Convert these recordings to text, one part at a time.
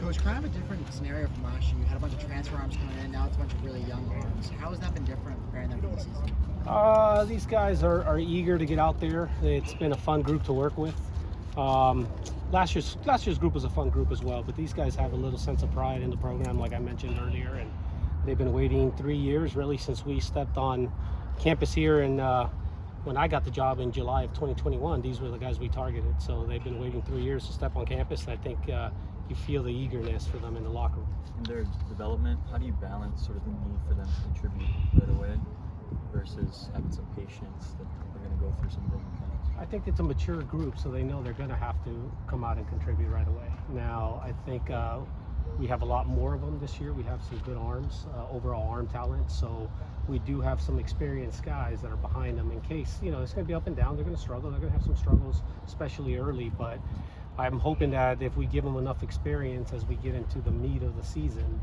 Coach, kind of a different scenario from last year. You had a bunch of transfer arms coming in, now it's a bunch of really young arms. How has that been different preparing them for the season? These guys are eager to get out there. It's been a fun group to work with. Last year's group was a fun group as well, but these guys have a little sense of pride in the program, like I mentioned earlier, and they've been waiting 3 years really since we stepped on campus here. And when I got the job in July of 2021, these were the guys we targeted. So they've been waiting 3 years to step on campus, and I think you feel the eagerness for them in the locker room. In their development, how do you balance sort of the need for them to contribute right away versus having some patience that they're going to go through some growing pains? I think it's a mature group, so they know they're going to have to come out and contribute right away. Now, I think we have a lot more of them this year. We have some good arms, overall arm talent. So we do have some experienced guys that are behind them in case, it's going to be up and down. They're going to struggle. They're going to have some struggles, especially early. But I'm hoping that if we give them enough experience as we get into the meat of the season,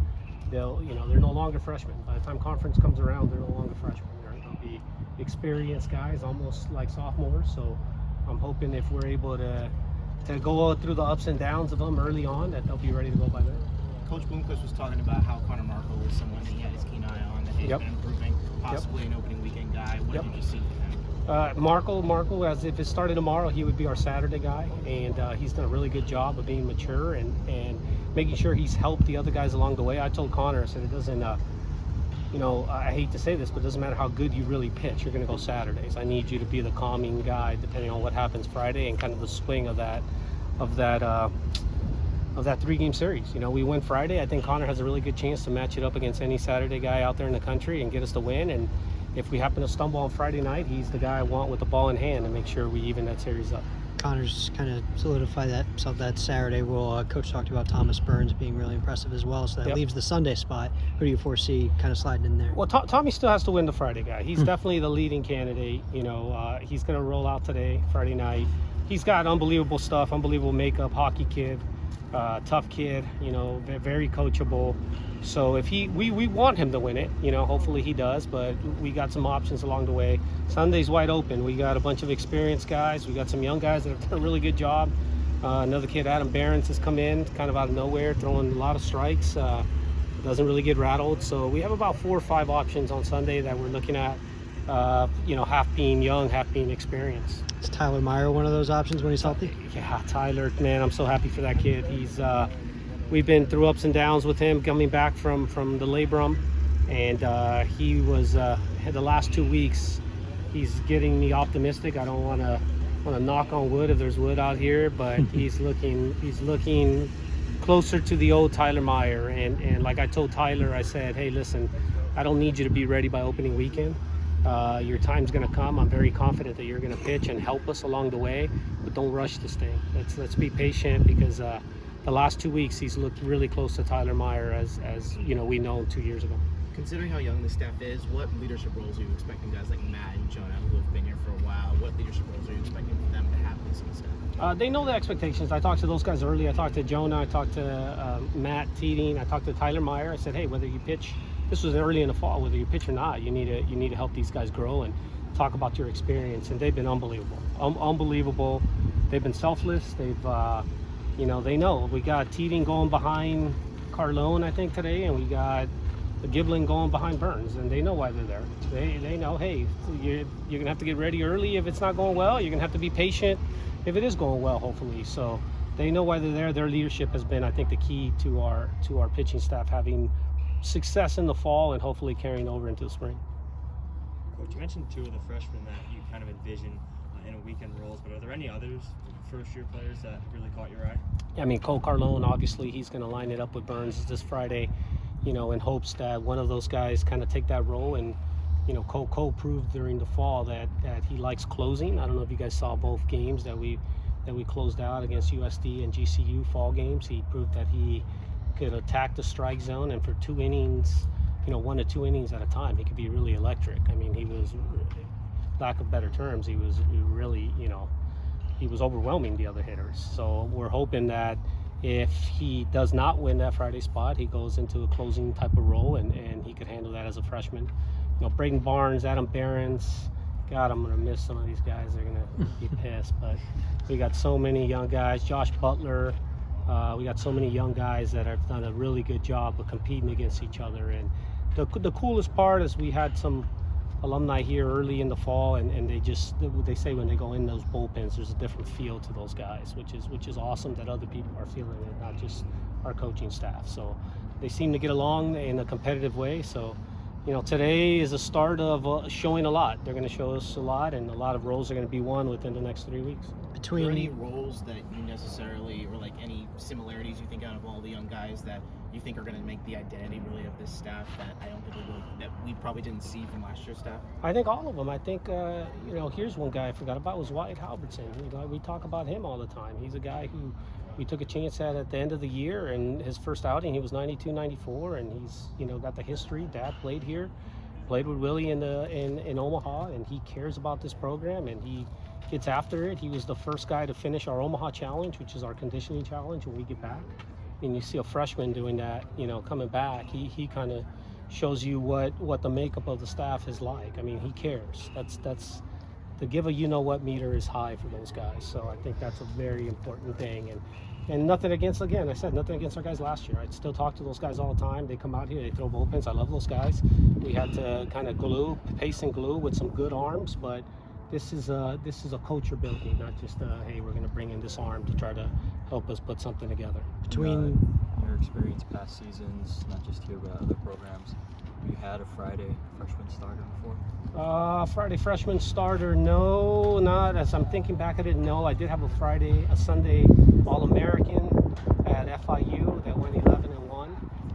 they're no longer freshmen. By the time conference comes around, they're no longer freshmen. They'll be experienced guys, almost like sophomores. So I'm hoping if we're able to go through the ups and downs of them early on, that they'll be ready to go by then. Coach Bloomquist was talking about how Markl was someone that he had his keen eye on, that he's been improving, possibly an opening weekend guy. What did you see from him? Markl, as if it started tomorrow, he would be our Saturday guy, and he's done a really good job of being mature and making sure he's helped the other guys along the way. I told Connor, I said, it doesn't, I hate to say this, but it doesn't matter how good you really pitch, you're going to go Saturdays. I need you to be the calming guy depending on what happens Friday and kind of the swing of that 3-game series. We win Friday. I think Connor has a really good chance to match it up against any Saturday guy out there in the country and get us the win. And if we happen to stumble on Friday night, he's the guy I want with the ball in hand to make sure we even that series up. Connor's kind of solidified that Saturday role. Coach talked about Thomas Burns being really impressive as well, so that leaves the Sunday spot. Who do you foresee kind of sliding in there? Well, Tommy still has to win the Friday guy. He's definitely the leading candidate. He's going to roll out today, Friday night. He's got unbelievable stuff, unbelievable makeup, hockey kid, tough kid, very coachable. So if we want him to win it, hopefully he does, but we got some options along the way. Sunday's wide open. We got a bunch of experienced guys. We got some young guys that have done a really good job. Another kid, Adam Behrens, has come in kind of out of nowhere, throwing a lot of strikes. Doesn't really get rattled. So we have about 4 or 5 options on Sunday that we're looking at, half being young, half being experienced. Is Tyler Meyer one of those options when he's healthy? Yeah, Tyler, man, I'm so happy for that kid. He's we've been through ups and downs with him coming back from the labrum, and he was the last 2 weeks. He's getting me optimistic. I don't want to knock on wood if there's wood out here, but he's looking closer to the old Tyler Meyer. And like I told Tyler, I said, hey, listen, I don't need you to be ready by opening weekend. Your time's going to come. I'm very confident that you're going to pitch and help us along the way, but don't rush this thing. Let's be patient, because the last 2 weeks he's looked really close to Tyler Meyer as we know 2 years ago. Considering how young the staff is, what leadership roles are you expecting guys like Matt and Jonah, who have been here for a while? What leadership roles are you expecting for them to have this in the staff? They know the expectations. I talked to those guys early. I talked to Jonah. I talked to Matt Teeding. I talked to Tyler Meyer. I said, hey, whether you pitch, this was early in the fall, whether you pitch or not, you need to help these guys grow and talk about your experience. And they've been unbelievable. Unbelievable. They've been selfless. They've they know. We got Teeding going behind Carlone, I think, today, and we got Giblin going behind Burns, and they know why they're there. They know, hey, you're gonna have to get ready early if it's not going well. You're gonna have to be patient if it is going well, hopefully. So they know why they're there. Their leadership has been, I think, the key to our pitching staff having success in the fall and hopefully carrying over into the spring. Coach, you mentioned 2 of the freshmen that you kind of envision in a weekend roles, but are there any others, first-year players, that really caught your eye? I mean, Cole Carlone, obviously, he's going to line it up with Burns this Friday, in hopes that one of those guys kind of take that role. And, Cole proved during the fall that he likes closing. I don't know if you guys saw both games that we closed out against USD and GCU fall games. He proved that he could attack the strike zone, and for 2 innings, 1 to 2 innings at a time, he could be really electric. I mean, he was, lack of better terms, he was really, he was overwhelming the other hitters. So we're hoping that if he does not win that Friday spot, he goes into a closing type of role, and he could handle that as a freshman. Braden Barnes, Adam Behrens, God, I'm going to miss some of these guys. They're going to be pissed. But we got so many young guys. Josh Butler, We got so many young guys that have done a really good job of competing against each other. And the coolest part is we had some alumni here early in the fall, and they say when they go in those bullpens, there's a different feel to those guys, which is awesome that other people are feeling it, not just our coaching staff. So they seem to get along in a competitive way. So, you know, today is a start of showing a lot. They're going to show us a lot, and a lot of roles are going to be won within the next 3 weeks. Are there any roles that you necessarily, or like any similarities you think out of all the young guys that you think are going to make the identity really of this staff that I don't think that we probably didn't see from last year's staff? I think all of them. I think, you know, here's one guy I forgot about was Wyatt Halbertson. You know, we talk about him all the time. He's a guy who we took a chance at the end of the year, and his first outing, he was 92, 94, and he's, you know, got the history. Dad played here, played with Willie in Omaha, and he cares about this program, and he gets after it. He was the first guy to finish our Omaha Challenge, which is our conditioning challenge when we get back. And you see a freshman doing that, you know, coming back. He kind of shows you what the makeup of the staff is like. I mean, he cares. That's to give a you-know-what meter is high for those guys. So I think that's a very important thing. And nothing against, again, I said nothing against our guys last year. I still talk to those guys all the time. They come out here, they throw bullpens. I love those guys. We had to kind of pace and glue with some good arms, but this is a culture building, not just hey, we're going to bring in this arm to try to help us put something together. Between your experience past seasons, not just here but other programs, have you had a Friday freshman starter before? Friday freshman starter, no, not as I'm thinking back at it. No, I did have a Sunday All-American at FIU that went 11-1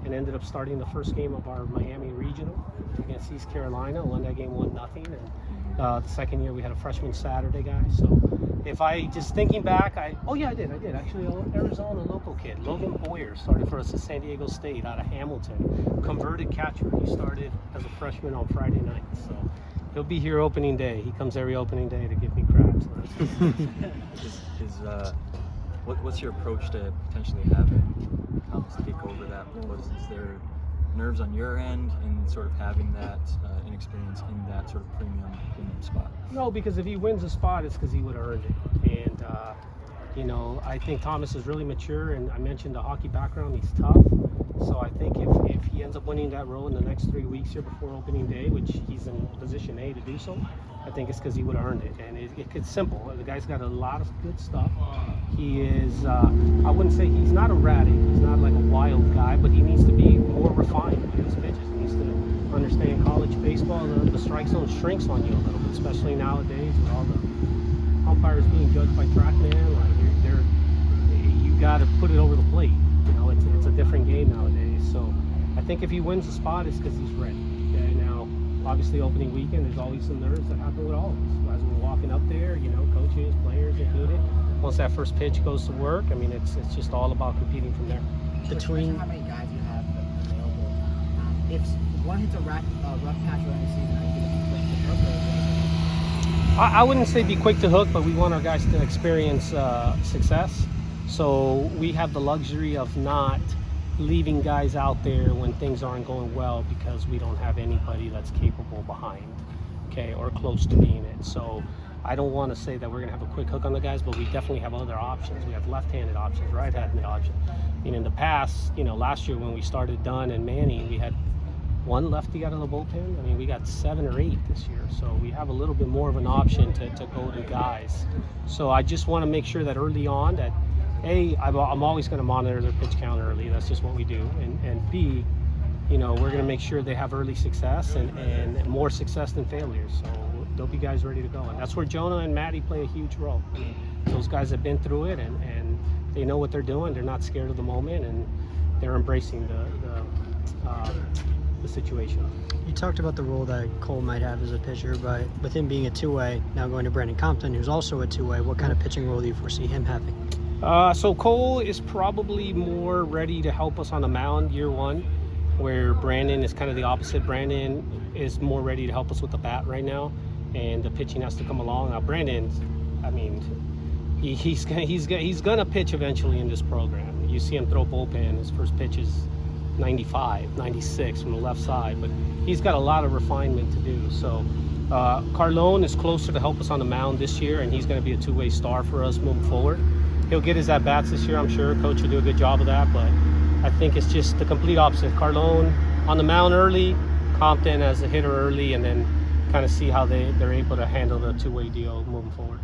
and ended up starting the first game of our Miami regional against East Carolina. Won that game 1-0, and the second year we had a freshman Saturday guy. So if I just thinking back, I did actually. Arizona local kid, Logan Boyer, started for us at San Diego State out of Hamilton, converted catcher. He started as a freshman on Friday night, so he'll be here opening day. He comes every opening day to give me crap. So what's your approach to potentially having Thomas take over that role? Is there nerves on your end in sort of having that inexperience in that sort of premium spot? No, because if he wins a spot, it's because he would have earned it. And you know, I think Thomas is really mature, and I mentioned the hockey background. He's tough. So I think if he ends up winning that role in the next 3 weeks here before opening day, which he's in position A to do so, I think it's because he would have earned it. And it's simple. The guy's got a lot of good stuff. He is, I wouldn't say he's not erratic. He's not like a wild guy, but he needs to be more refined with his pitches. He needs to understand college baseball. The strike zone shrinks on you a little bit, especially nowadays with all the umpires being judged by TrackMan. Like you got to put it over the plate. You know, it's a different game nowadays. So I think if he wins the spot, it's because he's ready. Okay, now obviously opening weekend, there's always some nerves that happen with all of us. As we're walking up there, you know, coaches, players included. Once that first pitch goes to work, I mean, it's just all about competing from there. Between how many guys you have available, if one hits a rough patch during the season, are you going to be quick to hook? I wouldn't say be quick to hook, but we want our guys to experience success. So we have the luxury of not leaving guys out there when things aren't going well because we don't have anybody that's capable behind, okay, or close to being it. So I don't want to say that we're going to have a quick hook on the guys, but we definitely have other options. We have left-handed options, right-handed options. I mean, in the past, you know, last year when we started Dunn and Manning, we had one lefty out of the bullpen. I mean, we got 7 or 8 this year, so we have a little bit more of an option to go to guys. So I just want to make sure that early on that, A, I'm always going to monitor their pitch count early. That's just what we do. And B, you know, we're going to make sure they have early success and more success than failures. So there'll be guys ready to go. And that's where Jonah and Maddie play a huge role. I mean, those guys have been through it and they know what they're doing. They're not scared of the moment, and they're embracing the situation. You talked about the role that Cole might have as a pitcher, but with him being a two-way, now going to Brandon Compton, who's also a two-way, what kind of pitching role do you foresee him having? So Cole is probably more ready to help us on the mound year one, where Brandon is kind of the opposite. Brandon is more ready to help us with the bat right now, and the pitching has to come along. Now Brandon, I mean, he's gonna pitch eventually in this program. You see him throw bullpen. His first pitch is 95, 96 from the left side, but he's got a lot of refinement to do. So Carlone is closer to help us on the mound this year, and he's going to be a two-way star for us moving forward. he'll get his at-bats this year, I'm sure. Coach will do a good job of that, but I think it's just the complete opposite. Carlone on the mound early, Compton as a hitter early, and then kind of see how they're able to handle the two-way deal moving forward.